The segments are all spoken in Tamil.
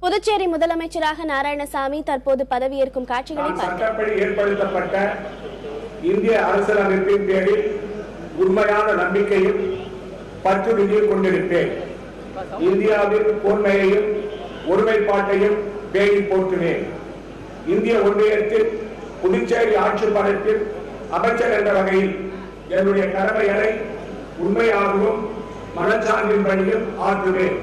புதுச்சேரி முதலமைச்சராக நாராயணசாமி தற்போது பதவியேற்கும் காட்சிகளை சட்டப்படி ஏற்படுத்தப்பட்ட இந்திய அரசியலமைப்பின் பேரில் உண்மையான நம்பிக்கையும் பற்றுறுதியும் கொண்டிருப்பேன். இந்தியாவின் கோன்மையையும் ஒருமைப்பாட்டையும் பேணி போற்றுவேன். இந்திய ஒன்றியத்தில் புதுச்சேரி ஆட்சி படைப்பில் அமைச்சர் என்ற வகையில் என்னுடைய கடமைகளை உண்மையாகவும் மனச்சான்றின்படியும் ஆற்றுவேன்.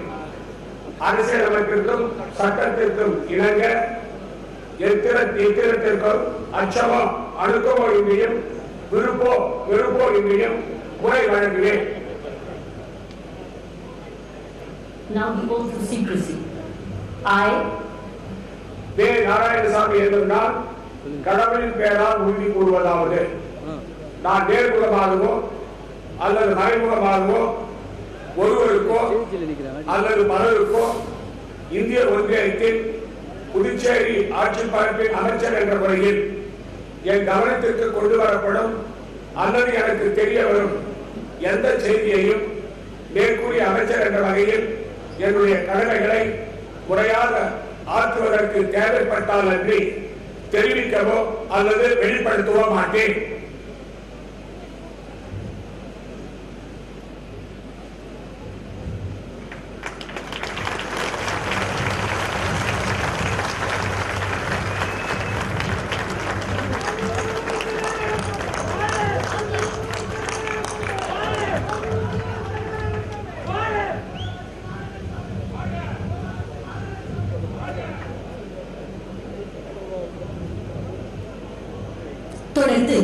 அரசியலமைப்பிற்கும் சட்டத்திற்கும் இணங்க எத்திரத்திற்கும் அச்சமோ அணுக்கமோ இன்றியும் வெறுப்போ இன்றியும் முறை வழங்குவேன். Now he goes to secrecy. I, வே. நாராயணசாமி என்றால் கடவுளின் பெயரால் உறுதி கூறுவதாவது, நான் நேர்முகமாகவோ அல்லது மறைமுகமாகவோ ஒருவருக்கோ அல்லது பலருக்கோ இந்திய ஒன்றியத்தில் புதுச்சேரி ஆட்சி பரப்பின் அமைச்சர் என்ற முறையில் என் கவனத்திற்கு கொண்டு வரப்படும் அல்லது எனக்கு தெரிய வரும் எந்த செய்தியையும் மேற்கூறிய அமைச்சர் என்ற வகையில் என்னுடைய கடமைகளை முறையாக ஆற்றுவதற்கு தேவைப்பட்டால் அன்றி தெரிவிக்கவோ அல்லது வெளிப்படுத்தவோ மாட்டேன். தொடர்ந்து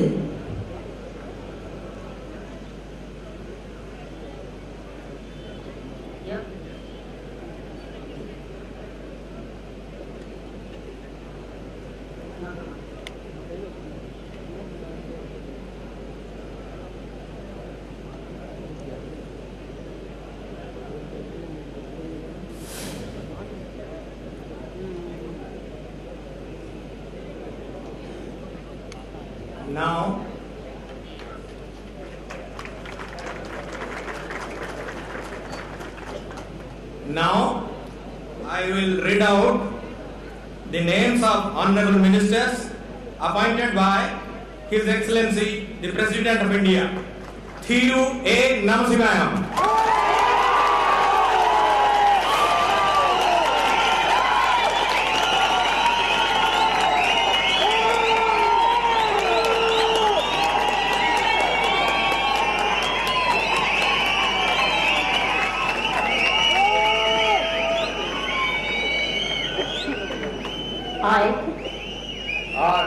Now, I will read out the names of honorable ministers appointed by His Excellency the President of India, Thiru A. Namasimhayam.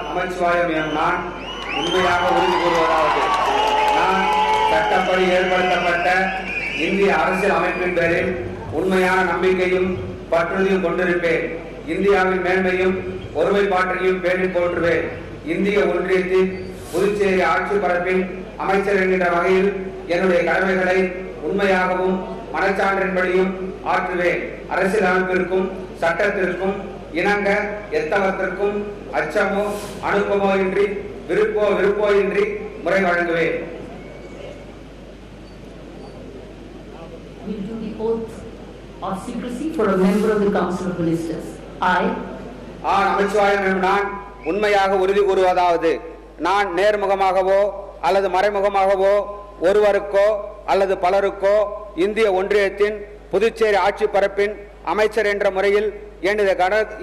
Namachivayam எனும் நான் உண்மையாக உறுதி கூறுவதாவது, நான் சட்டப்படி ஏற்படுத்தப்பட்ட இந்திய அரசியல் அமைப்பின் பேரில் உண்மையான நம்பிக்கையும் பற்றுறுதியும் கொண்டிருப்பேன். இந்தியாவின் மேன்மையும் ஒருமைப்பாட்டையும் பேணி போற்றுவேன். இந்திய ஒன்றியத்தில் புதுச்சேரி ஆட்சி பரப்பின் அமைச்சர் என்கின்ற வகையில் என்னுடைய கடமைகளை உண்மையாகவும் மனச்சான்றின்படியும் ஆற்றுவேன். அரசியல் அமைப்பிற்கும் சட்டத்திற்கும் இணங்க எத்தவத்திற்கும் அச்சமோ அணுக்கமோ இன்றி விருப்போ இன்றி முறை வழங்குவேன். will do the oath of secrecy for a member of the Council of Ministers. I, Namachivayam எனும் நான் உண்மையாக உறுதி கூறுவதாவது, நான் நேர்முகமாகவோ அல்லது மறைமுகமாகவோ ஒருவருக்கோ அல்லது பலருக்கோ இந்திய ஒன்றியத்தின் புதுச்சேரி ஆட்சி பரப்பின் அமைச்சர் என்ற முறையில்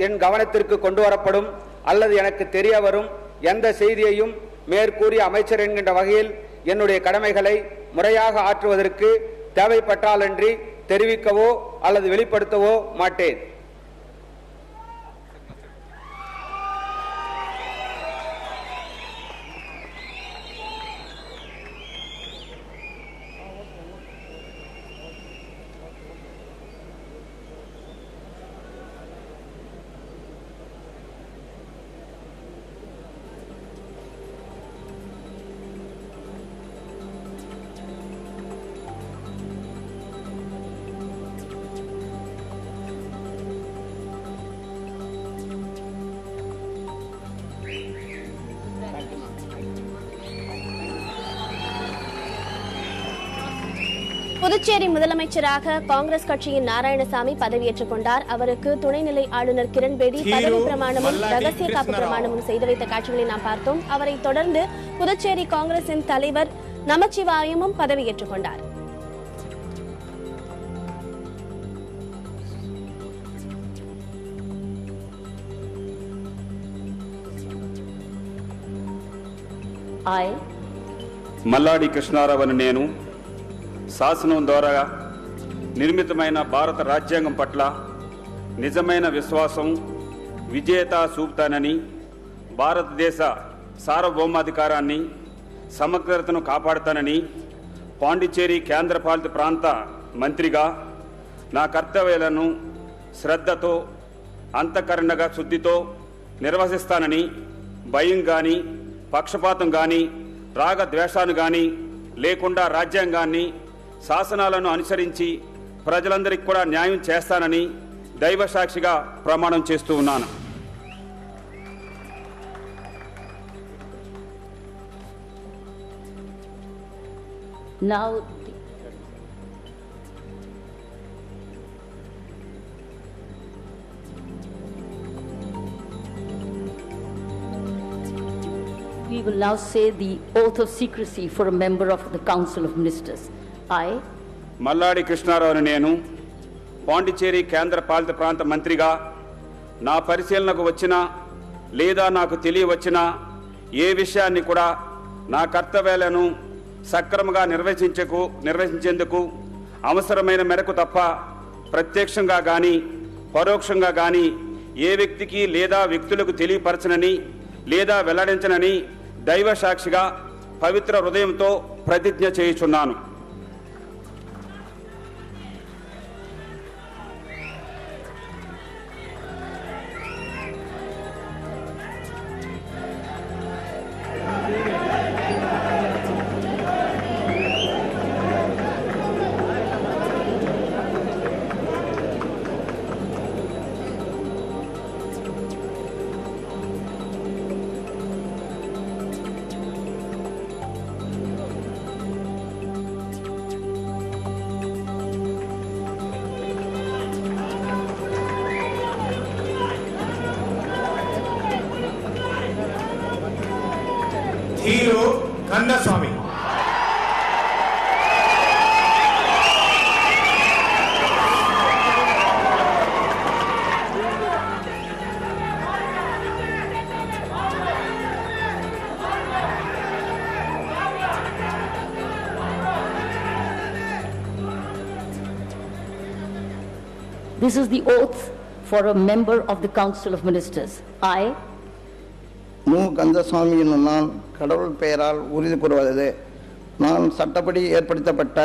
என் கவனத்திற்கு கொண்டு வரப்படும் அல்லது எனக்கு தெரிய வரும் எந்த செய்தியையும் மேற்கூறிய அமைச்சர் என்கின்ற வகையில் என்னுடைய கடமைகளை முறையாக ஆற்றுவதற்கு தேவைப்பட்டாலன்றி தெரிவிக்கவோ அல்லது வெளிப்படுத்தவோ மாட்டேன். புதுச்சேரி முதலமைச்சராக காங்கிரஸ் கட்சியின் நாராயணசாமி பதவியேற்றுக் கொண்டார். அவருக்கு துணைநிலை ஆளுநர் கிரண்பேடி பதவி பிரமாணமும் ரகசிய காப்பு பிரமாணமும் செய்து வைத்த காட்சிகளை நாம் பார்த்தோம். அவரை தொடர்ந்து புதுச்சேரி காங்கிரசின் தலைவர் நமச்சிவாயமும் பதவியேற்றுக் கொண்டார். మల్లాడి కృష్ణారావు అని నేను శాసనం ద్వారా నిర్మితమైన భారత రాజ్యాంగం పట్ల నిజమైన విశ్వాసం విజేత చూపుతానని, భారతదేశ సార్వభౌమాధికారాన్ని సమగ్రతను కాపాడుతానని, పాండిచ్చేరి కేంద్రపాలిత ప్రాంత మంత్రిగా నా కర్తవ్యాలను శ్రద్ధతో అంతఃకరణగా శుద్ధితో నిర్వహిస్తానని, భయం గాని పక్షపాతం గాని రాగద్వేషాలు గాని లేకుండా రాజ్యాంగాన్ని శాసనాలను అనుసరించి ప్రజలందరికీ కూడా న్యాయం చేస్తానని దైవ సాక్షిగా ప్రమాణం చేస్తూ ఉన్నాను. Now we will now say the oath of secrecy for a member of the Council of Ministers. I, Malladi Krishnarao అని నేను పాండిచ్చేరి కేంద్ర పాలిత ప్రాంత మంత్రిగా నా పరిశీలనకు వచ్చినా లేదా నాకు తెలియవచ్చినా ఏ విషయాన్ని కూడా నా కర్తవ్యాలను సక్రమంగా నిర్వహించేందుకు అవసరమైన మేరకు తప్ప ప్రత్యక్షంగా గాని పరోక్షంగా గాని ఏ వ్యక్తికి లేదా వ్యక్తులకు తెలియపరచనని లేదా వెల్లడించనని దైవ సాక్షిగా పవిత్ర హృదయంతో ప్రతిజ్ఞ చేయుచున్నాను. Hero Kandaswamy. this is the oath for a member of the Council of Ministers. I, மு. கந்தசாமி என்னும் நான் கடவுள் பெயரால் உறுதி கூறுவது, நான் சட்டப்படி ஏற்படுத்தப்பட்ட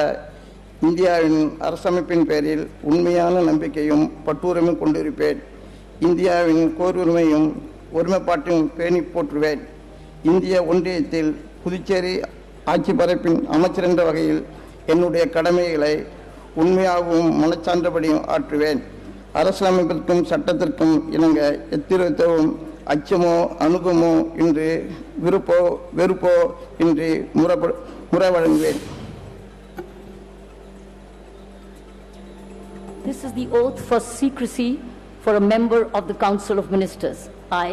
இந்தியாவின் அரசமைப்பின் பேரில் உண்மையான நம்பிக்கையும் பற்றுரிமையும் கொண்டிருப்பேன். இந்தியாவின் கோருரிமையும் ஒருமைப்பாட்டையும் பேணி போற்றுவேன். இந்திய ஒன்றியத்தில் புதுச்சேரி ஆட்சி பரப்பின் அமைச்சர் என்ற வகையில் என்னுடைய கடமைகளை உண்மையாகவும் மனச்சான்றபடியும் ஆற்றுவேன். அரசியலமைப்பிற்கும் சட்டத்திற்கும் இணங்க எத்திருத்தவும் அச்சமோ அணுகமோ இன்றி விருப்போ வெறுப்போ இன்றி முறை வழங்குவேன். this is the oath for secrecy for a member of the Council of Ministers. I,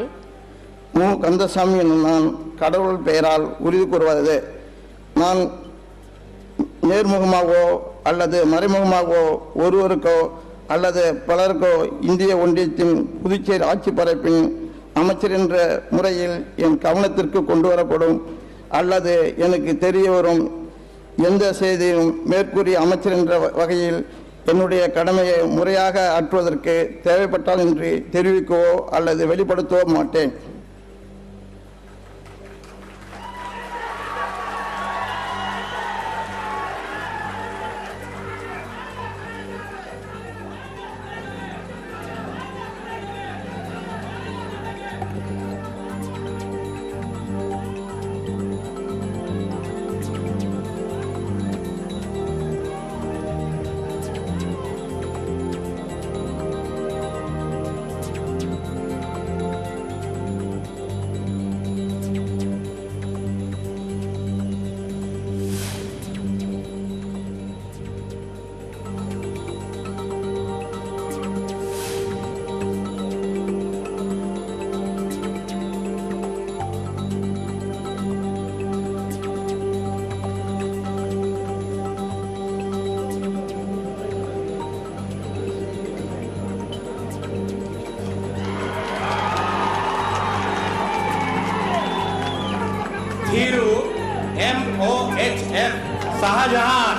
மு. கந்தசாமி என்னும் நான் கடவுள் பெயரால் உறுதி கூறுவது, நான் நேர்முகமாகவோ அல்லது மறைமுகமாகவோ ஒருவருக்கோ அல்லது பலருக்கோ இந்திய ஒன்றியத்தின் புதுச்சேரி ஆட்சி பரப்பின் அமைச்சர் என்ற முறையில் என் கவனத்திற்கு கொண்டு வரப்படும் அல்லது எனக்கு தெரிய வரும் எந்த செய்தியும் மேற்கூறிய அமைச்சர் என்ற வகையில் என்னுடைய கடமையை முறையாக ஆற்றுவதற்கு தேவைப்பட்டால் என்று தெரிவிக்கவோ அல்லது வெளிப்படுத்தவோ மாட்டேன். Thiru MOHF Shahjahan.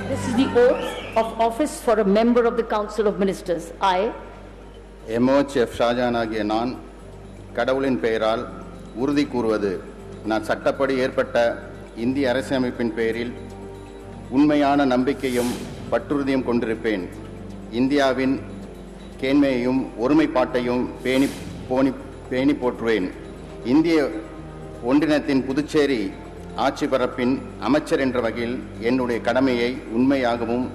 This is the oath of office for a member of the Council of Ministers. I, MOHF Shajan ஆகிய நான் கடவுளின் பெயரால் உறுதி கூறுவது, நான் சட்டப்படி ஏற்பட்ட இந்திய அரசியலமைப்பின் பெயரில் உண்மையான நம்பிக்கையும் பற்றுறுதியும் கொண்டிருப்பேன். இந்தியாவின் கேண்மையையும் ஒருமைப்பாட்டையும் பேணி போற்றுவேன். இந்திய ஒன்றியத்தின் புதுச்சேரி ஆட்சி பரப்பின் அமைச்சர் என்ற வகையில் என்னுடைய கடமையை உண்மையாகவும்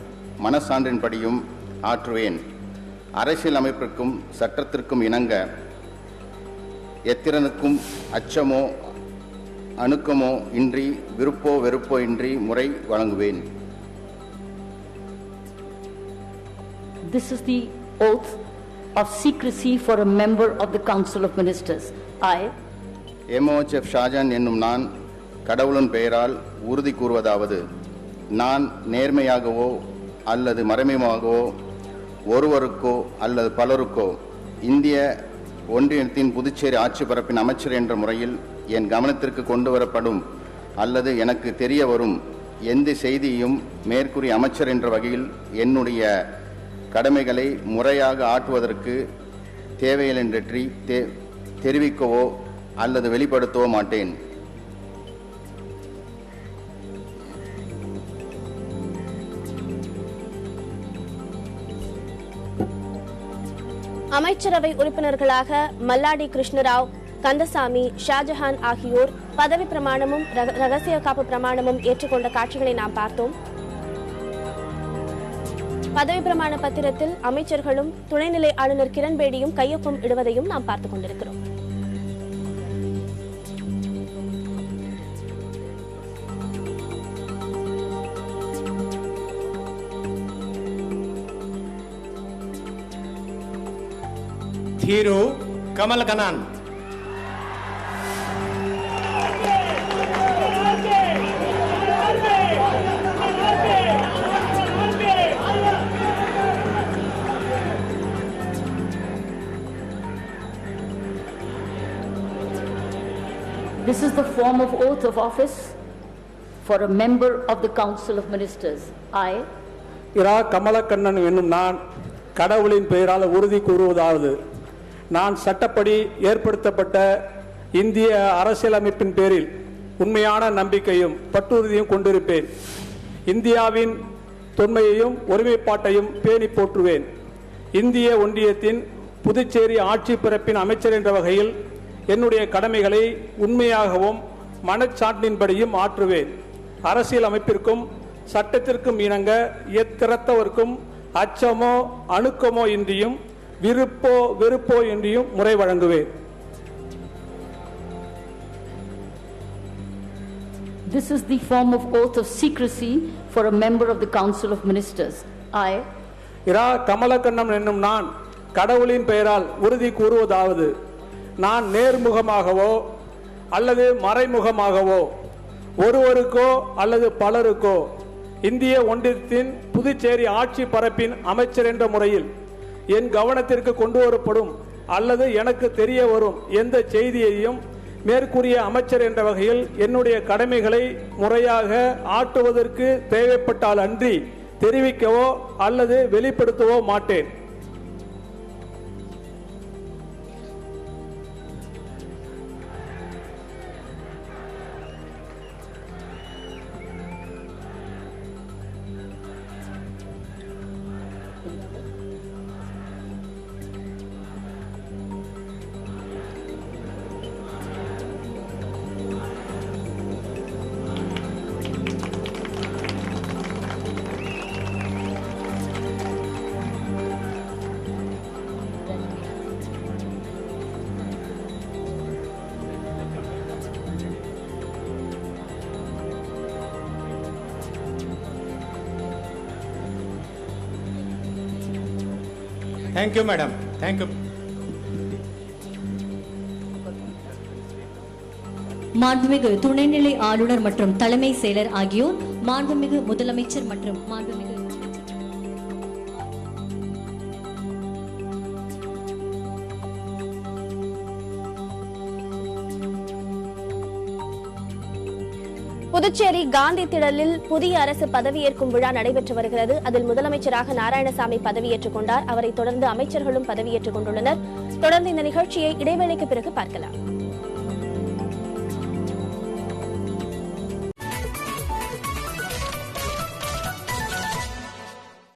மனசான்றின்படியும் ஆற்றுவேன். அரசியல் அமைப்பிற்கும் சட்டத்திற்கும் இணங்க எத்திறனுக்கும் அச்சமோ அணுக்கமோ இன்றி விருப்போ வெறுப்போ இன்றி முறை வழங்குவேன். this is the oath of secrecy for a member of the Council of Ministers. I, MOHF Shajan என்னும் நான் கடவுளின் பெயரால் உறுதி கூறுவதாவது, நான் நேர்மையாகவோ அல்லது மறைமுகமாகவோ ஒருவருக்கோ அல்லது பலருக்கோ இந்திய ஒன்றியத்தின் புதுச்சேரி ஆட்சி பரப்பின் அமைச்சர் என்ற முறையில் என் கவனத்திற்கு கொண்டு வரப்படும் அல்லது எனக்கு தெரிய வரும் எந்த செய்தியையும் மேற்கூறிய அமைச்சர் என்ற வகையில் என்னுடைய கடமைகளை முறையாக ஆற்றுவதற்கு தேவையில்லைன்றி தெரிவிக்கவோ அல்லது வெளிப்படுத்தவோ மாட்டேன். அமைச்சரவை உறுப்பினர்களாக மல்லாடி கிருஷ்ணராவ், கந்தசாமி, ஷாஜஹான் ஆகியோர் பதவி பிரமாணமும் ரகசிய காப்பு பிரமாணமும் ஏற்றுக்கொண்ட காட்சிகளை நாம் பார்த்தோம். பதவி பிரமாண பத்திரத்தில் அமைச்சர்களும் துணைநிலை ஆளுநர் கிரண்பேடியும் கையொப்பம் இடுவதையும் நாம் பார்த்துக் கொண்டிருக்கிறோம். Thiru Kamalakanan. this is the form of oath of office for a member of the Council of Ministers. I, இரா கமலக்கண்ணன் என்னும் நான் கடவுளின் பெயரால் உறுதி கூறுவதாவது, நான் சட்டப்படி ஏற்படுத்தப்பட்ட இந்திய அரசியலமைப்பின் பேரில் உண்மையான நம்பிக்கையும் பற்றுறுதியும் கொண்டிருப்பேன். இந்தியாவின் தொன்மையையும் ஒருமைப்பாட்டையும் பேணி போற்றுவேன். இந்திய ஒன்றியத்தின் புதுச்சேரி ஆட்சி பரப்பின் அமைச்சர் என்ற வகையில் என்னுடைய கடமைகளை உண்மையாகவும் மனச்சான்றின்படியும் ஆற்றுவேன். அரசியல் அமைப்பிற்கும் சட்டத்திற்கும் இணங்க எத்திறத்தவர்க்கும் அச்சமோ அணுக்கமோ இன்றியும் விருப்போ வெறுப்போ இன்றியும் முறை வழங்குவேன். this is the form of oath of secrecy for a member of the Council of Ministers. I, இரா கமலக்கண்ணன் என்னும் நான் கடவுளின் பெயரால் உறுதி கூறுவதாவது, நான் நேர்முகமாகவோ அல்லது மறைமுகமாகவோ ஒருவருக்கோ அல்லது பலருக்கோ இந்திய ஒன்றியத்தின் புதுச்சேரி ஆட்சி பரப்பின் அமைச்சர் என்ற முறையில் என் கவனத்திற்கு கொண்டு வரப்படும் அல்லது எனக்கு தெரிய வரும் எந்த செய்தியையும் மேற்கூறிய அமைச்சர் என்ற வகையில் என்னுடைய கடமைகளை முறையாக ஆற்றுவதற்கு தேவைப்பட்டால் அன்றி தெரிவிக்கவோ அல்லது வெளிப்படுத்தவோ மாட்டேன். Thank you, madam. Thank you. மாண்புமிகு துணைநிலை ஆளுநர் மற்றும் தலைமை செயலர் ஆகியோர் மாண்புமிகு முதலமைச்சர் மற்றும் மாண்புமிகு புதுச்சேரி காந்தி திடலில் புதிய அரசு பதவியேற்கும் விழா நடைபெற்று வருகிறது. அதில் முதலமைச்சராக நாராயணசாமி பதவியேற்றுக் கொண்டார். அவரை தொடர்ந்து அமைச்சர்களும் பதவியேற்றுக் கொண்டுள்ளனர். தொடர்ந்து இந்த நிகழ்ச்சியை இடைவேளைக்கு பிறகு பார்க்கலாம்.